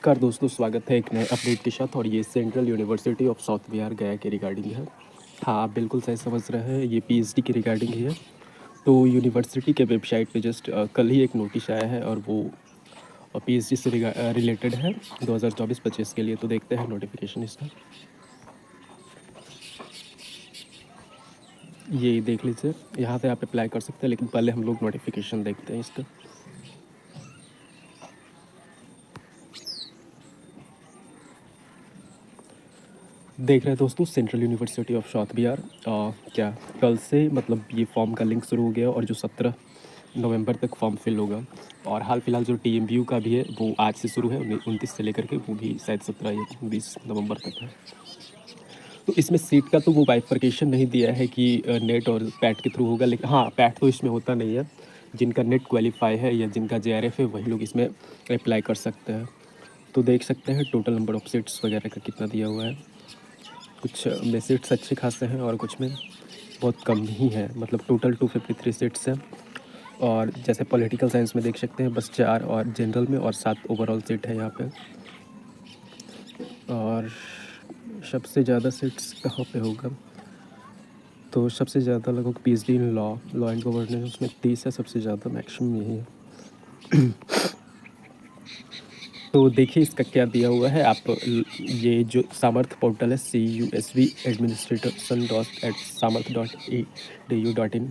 नमस्कार दोस्तों, स्वागत है एक नए अपडेट के साथ। और ये central university of south Bihar गया के रिगार्डिंग है। हाँ, आप बिल्कुल सही समझ रहे हैं, ये पीएचडी की रिगार्डिंग ही है। तो यूनिवर्सिटी के वेबसाइट पे जस्ट कल ही एक नोटिस आया है और वो पीएचडी से रिलेटेड है 2024-25 के लिए। तो देखते हैं नोटिफिकेशन इसका। ये देख लीजिए, यहाँ से आप अप्लाई कर सकते हैं, लेकिन पहले हम लोग नोटिफिकेशन देखते हैं इसका। देख रहे हैं दोस्तों, central university of south Bihar क्या कल से मतलब ये फॉर्म का लिंक शुरू हो गया और जो 17 नवंबर तक फॉर्म फिल होगा। और हाल फिलहाल जो टीएमबीयू का भी है वो आज से शुरू है, 29 से लेकर के वो भी शायद 17 या 20 नवंबर तक है। तो इसमें सीट का तो वो बाइफर्केशन नहीं दिया है कि नेट और पैट के थ्रू होगा, लेकिन हाँ, पैट तो इसमें होता नहीं है। जिनका नेट क्वालिफाई है या जिनका जेआरएफ है वही लोग इसमें अप्लाई कर सकते हैं। तो देख सकते हैं टोटल नंबर ऑफ सीट्स वगैरह का कितना दिया हुआ है। कुछ में सीट्स अच्छे खासे हैं और कुछ में बहुत कम ही है, मतलब टोटल 253 सीट्स हैं। और जैसे पॉलिटिकल साइंस में देख सकते हैं बस 4 और जनरल में और 7 ओवरऑल सीट है यहाँ पे। और सबसे ज़्यादा सीट्स कहाँ पे होगा, तो सबसे ज़्यादा लगभग PhD in law and governance, उसमें 30 है सबसे ज़्यादा, मैक्सिमम यही है। तो देखिए इसका क्या दिया हुआ है। आप ये जो सामर्थ पोर्टल है CUSV एडमिनिस्ट्रेशन samarth.edu.in,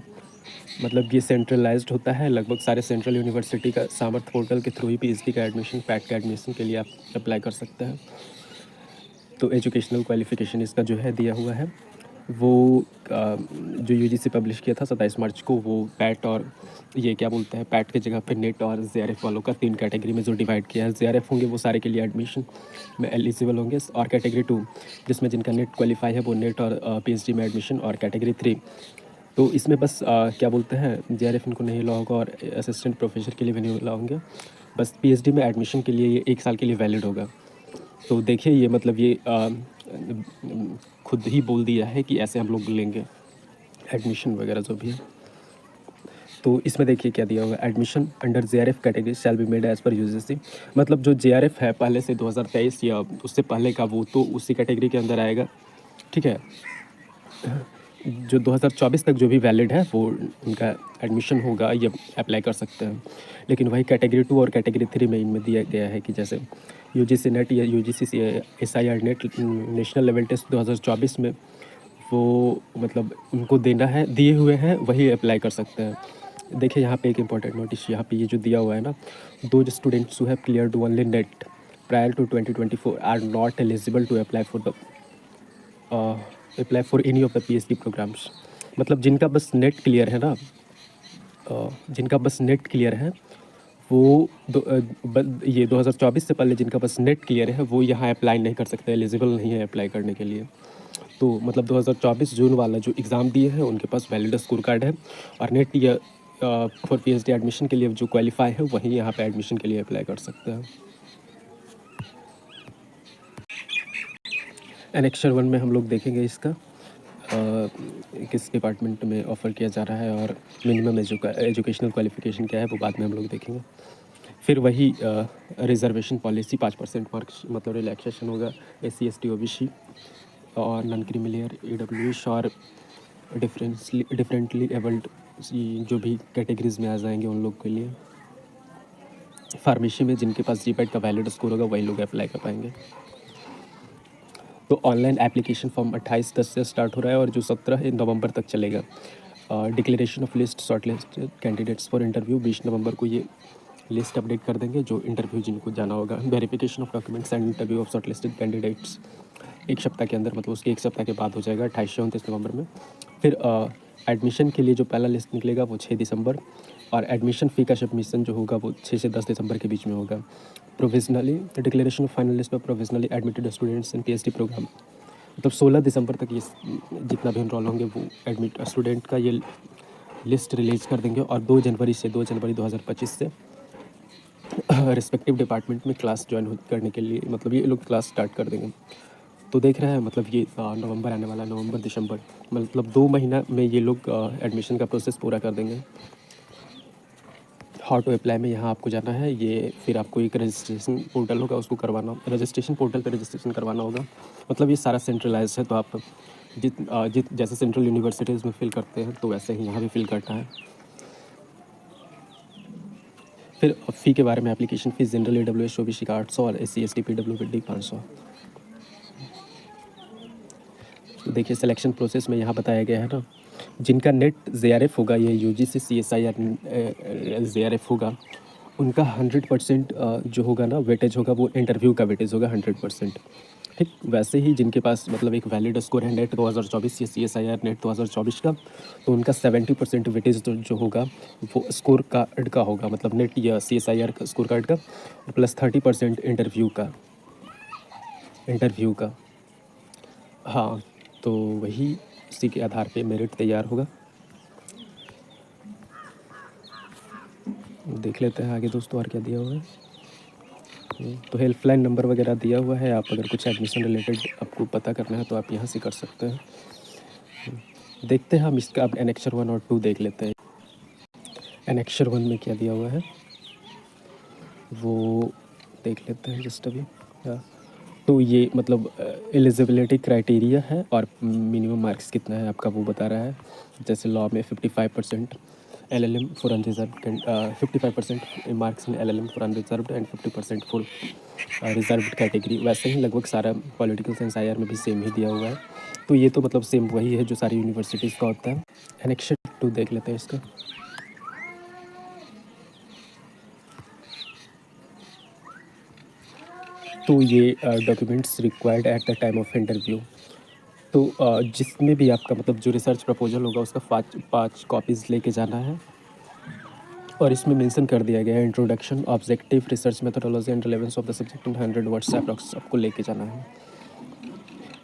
मतलब ये सेंट्रलाइज्ड होता है। लगभग सारे सेंट्रल यूनिवर्सिटी का सामर्थ पोर्टल के थ्रू ही पीएचडी का एडमिशन, पैट का एडमिशन के लिए आप अप्लाई कर सकते हैं। तो एजुकेशनल क्वालिफिकेशन इसका जो है दिया हुआ है वो जो यूजीसी पब्लिश किया था 27 मार्च को, वो पैट और ये क्या बोलते हैं, पैट की जगह पे नेट और जेआरएफ वालों का 3 कैटेगरी में जो डिवाइड किया है। जेआरएफ होंगे वो सारे के लिए एडमिशन में एलिजिबल होंगे, और कैटेगरी 2 जिसमें जिनका नेट क्वालिफाई है वो नेट और पीएचडी में एडमिशन, और कैटेगरी 3 तो इसमें बस क्या बोलते हैं, जेआरएफ इनको नहीं ला होगा और असिस्टेंट प्रोफेसर के लिए भी नहीं ला होंगे। बस पीएचडी में एडमिशन के लिए ये 1 साल के लिए वैलिड होगा। तो देखिए ये मतलब ये खुद ही बोल दिया है कि ऐसे हम लोग लेंगे एडमिशन वगैरह जो भी है। तो इसमें देखिए क्या दिया होगा, admission under JRF category shall be made as per UGC. मतलब जो जेआरएफ है पहले से 2023 या उससे पहले का, वो तो उसी कैटेगरी के अंदर आएगा, ठीक है। जो 2024 तक जो भी वैलिड है वो उनका एडमिशन होगा, ये अप्लाई कर सकते हैं। लेकिन वही कैटेगरी 2 और कैटेगरी 3 में इनमें दिया गया है कि जैसे यूजीसी नेट या UGC SIR NET national level test 2024 में वो मतलब उनको देना है, दिए हुए हैं वही अप्लाई कर सकते हैं। देखिए यहाँ पे एक इम्पॉर्टेंट नोटिस यहाँ पे ये जो दिया हुआ है ना, दो students who have cleared only NET prior to 2024 are not eligible to apply for any of the PhD programmes. मतलब जिनका बस नेट क्लियर है ना, जिनका बस नेट क्लियर है वो ये 2024 से पहले जिनका बस नेट क्लियर है वो यहाँ अप्लाई नहीं कर सकते, एलिजिबल नहीं है अप्लाई करने के लिए। तो मतलब 2024 जून वाला जो एग्ज़ाम दिए हैं उनके पास वैलिड स्कोर कार्ड है, और नेट या फॉर पीएचडी एडमिशन के लिए जो क्वालिफाई है वही यहाँ पे एडमिशन के लिए अप्लाई कर सकते हैं। एनेक्चर 1 में हम लोग देखेंगे इसका किस डिपार्टमेंट में ऑफ़र किया जा रहा है और मिनिमम एजुकेशनल क्वालिफिकेशन क्या है वो बाद में हम लोग देखेंगे। फिर वही रिजर्वेशन पॉलिसी 5% मार्क्स मतलब रिलैक्सेशन होगा SC ST OBC और नॉन क्रीमिलियर EWS और डिफरेंटली एबल्ड जो भी कैटेगरीज में आ जाएंगे उन लोग के लिए। फार्मेसी में जिनके पास GPAT का वैलिड स्कोर होगा वही लोग अप्लाई कर पाएंगे। तो ऑनलाइन एप्लीकेशन फॉर्म 28/10 से स्टार्ट हो रहा है और जो 17 नवंबर तक चलेगा। Declaration of list short listed candidates for interview 20 नवंबर को ये लिस्ट अपडेट कर देंगे जो इंटरव्यू जिनको जाना होगा। Verification of documents and interview of short listed candidates 1 सप्ताह के अंदर, मतलब उसके 1 सप्ताह के बाद हो जाएगा 28 से 29 नवंबर में। फिर एडमिशन के लिए जो पहला लिस्ट निकलेगा वो 6 दिसंबर, और एडमिशन फ़ी का सबमिशन जो होगा वो 6 से 10 दिसंबर के बीच में होगा। Provisionally declaration of final list पर provisionally admitted students in PhD program, मतलब 16 दिसंबर तक ये जितना भी इनरोल होंगे वो एडमिट स्टूडेंट का ये लिस्ट रिलीज़ कर देंगे। और 2 जनवरी 2025 से रिस्पेक्टिव डिपार्टमेंट में क्लास ज्वाइन करने के लिए मतलब ये लोग क्लास स्टार्ट कर देंगे। तो देख रहे हैं मतलब ये नवंबर आने वाला, नवंबर दिसंबर, मतलब 2 महीना में ये लोग एडमिशन का प्रोसेस पूरा कर देंगे। हाउ टू अप्लाई में यहाँ आपको जाना है, ये फिर आपको एक रजिस्ट्रेशन पोर्टल होगा, उसको करवाना, रजिस्ट्रेशन पोर्टल पे रजिस्ट्रेशन करवाना होगा। मतलब ये सारा सेंट्रलाइज है, तो आप जित जैसे सेंट्रल यूनिवर्सिटीज़ में फिल करते हैं तो वैसे ही यहाँ भी फिल करना है। फिर फ़ी के बारे में, application fees general AWS OBC का 800 और SC ST PWD 500। तो देखिए सिलेक्शन प्रोसेस में यहाँ बताया गया है ना, जिनका नेट JRF होगा, ये UGC CSIR JRF होगा, उनका 100% जो होगा ना वेटेज होगा, वो इंटरव्यू का वेटेज होगा 100%। ठीक वैसे ही जिनके पास मतलब एक वैलिड स्कोर है नेट 2024 या CSIR नेट 2024 का, तो उनका 70% वेटेज जो होगा वो स्कोर कार्ड का होगा, मतलब नेट या CSIR का स्कोर कार्ड का, प्लस 30% इंटरव्यू का। हाँ, तो वही उसी के आधार पे मेरिट तैयार होगा। देख लेते हैं आगे दोस्तों और क्या दिया हुआ है। तो हेल्पलाइन नंबर वगैरह दिया हुआ है, आप अगर कुछ एडमिशन रिलेटेड आपको पता करना है तो आप यहाँ से कर सकते हैं। देखते हैं हम इसका, अब एनेक्चर 1 और 2 देख लेते हैं। एनेक्चर 1 में क्या दिया हुआ है वो देख लेते हैं जस्ट अभी। तो ये मतलब एलिजिबिलिटी क्राइटेरिया है और मिनिमम मार्क्स कितना है आपका वो बता रहा है। जैसे लॉ में 55% LLM for unreserved, 55% marks in LLM for unreserved and 50% for reserved category, वैसे ही लगभग सारा पॉलिटिकल साइंस IR में भी सेम ही दिया हुआ है। तो ये तो मतलब सेम वही है जो सारी यूनिवर्सिटीज़ का होता है। एनेक्चर 2 देख लेते हैं इसका। तो ये documents required at the time of interview, तो जिसमें भी आपका मतलब जो रिसर्च प्रपोजल होगा उसका 5 कॉपीज़ लेके जाना है। और इसमें मेंशन कर दिया गया है introduction, objective, research methodology and relevance of the subject in 100 words approx आपको लेके जाना है।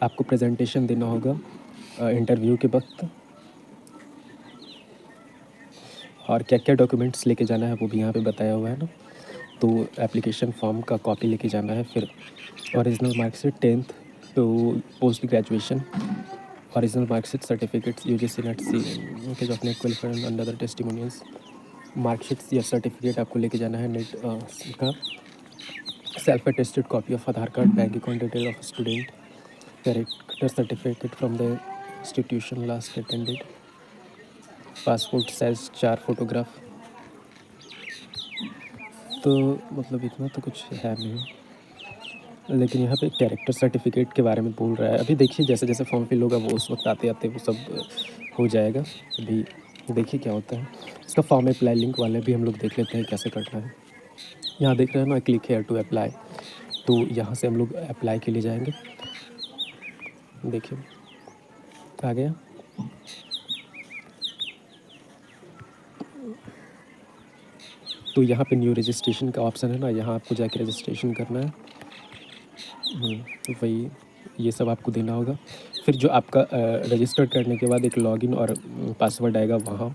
आपको प्रेजेंटेशन देना होगा इंटरव्यू के वक्त, और क्या क्या डॉक्यूमेंट्स लेके जाना है वो भी यहाँ पे बताया हुआ है ना। तो एप्लीकेशन फॉर्म का कॉपी लेके जाना है, फिर original marksheet 10th to post graduation, original marksheet, certificates UGC NET C of NET qualified under the testimonials, marksheets या सर्टिफिकेट आपको लेके जाना है नेट का, self attested copy of Aadhaar card, bank account detail of student, character certificate from the institution last attended, passport size 4 photograph. तो मतलब इतना तो कुछ है नहीं, लेकिन यहाँ पे कैरेक्टर सर्टिफिकेट के बारे में बोल रहा है। अभी देखिए जैसे जैसे फॉर्म फिल होगा वो उस वक्त आते आते वो सब हो जाएगा। अभी देखिए क्या होता है। इसका फॉर्म अप्लाई लिंक वाले भी हम लोग देख लेते हैं कैसे करना है। यहाँ देख रहे हैं ना, क्लिक हेयर टू अप्लाई, तो यहाँ से हम लोग अप्लाई के लिए जाएंगे। देखिए आ गया। तो यहाँ पे न्यू रजिस्ट्रेशन का ऑप्शन है ना, यहाँ आपको जाके रजिस्ट्रेशन करना है। तो वही ये सब आपको देना होगा। फिर जो आपका रजिस्टर करने के बाद एक लॉगिन और पासवर्ड आएगा वहाँ,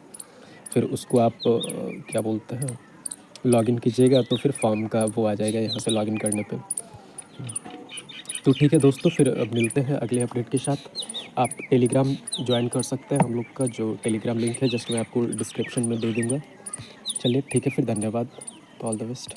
फिर उसको आप क्या बोलते हैं लॉगिन कीजिएगा, तो फिर फॉर्म का वो आ जाएगा यहाँ से लॉगिन करने पे। तो ठीक है दोस्तों, फिर अब मिलते हैं अगले अपडेट के साथ। आप टेलीग्राम ज्वाइन कर सकते हैं हम लोग का, जो टेलीग्राम लिंक है जस्ट मैं आपको डिस्क्रिप्शन में दे दूँगा। चलिए ठीक है, फिर धन्यवाद, ऑल द बेस्ट।